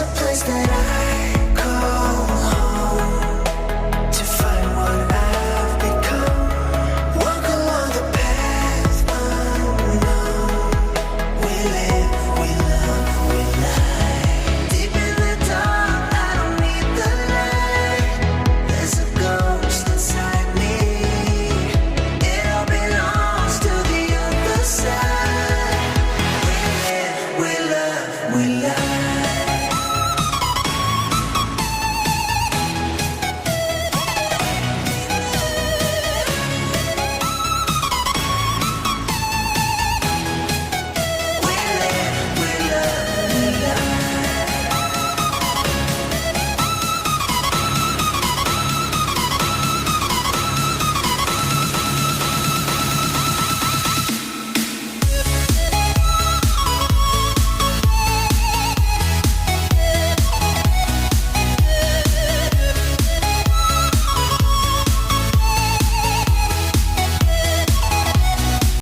a place that I call home to find what I've become. Walk along the path unknown. We live, we love, we lie. Deep in the dark, I don't need the light. There's a ghost inside me. It all belongs to the other side. We live, we love, we lie.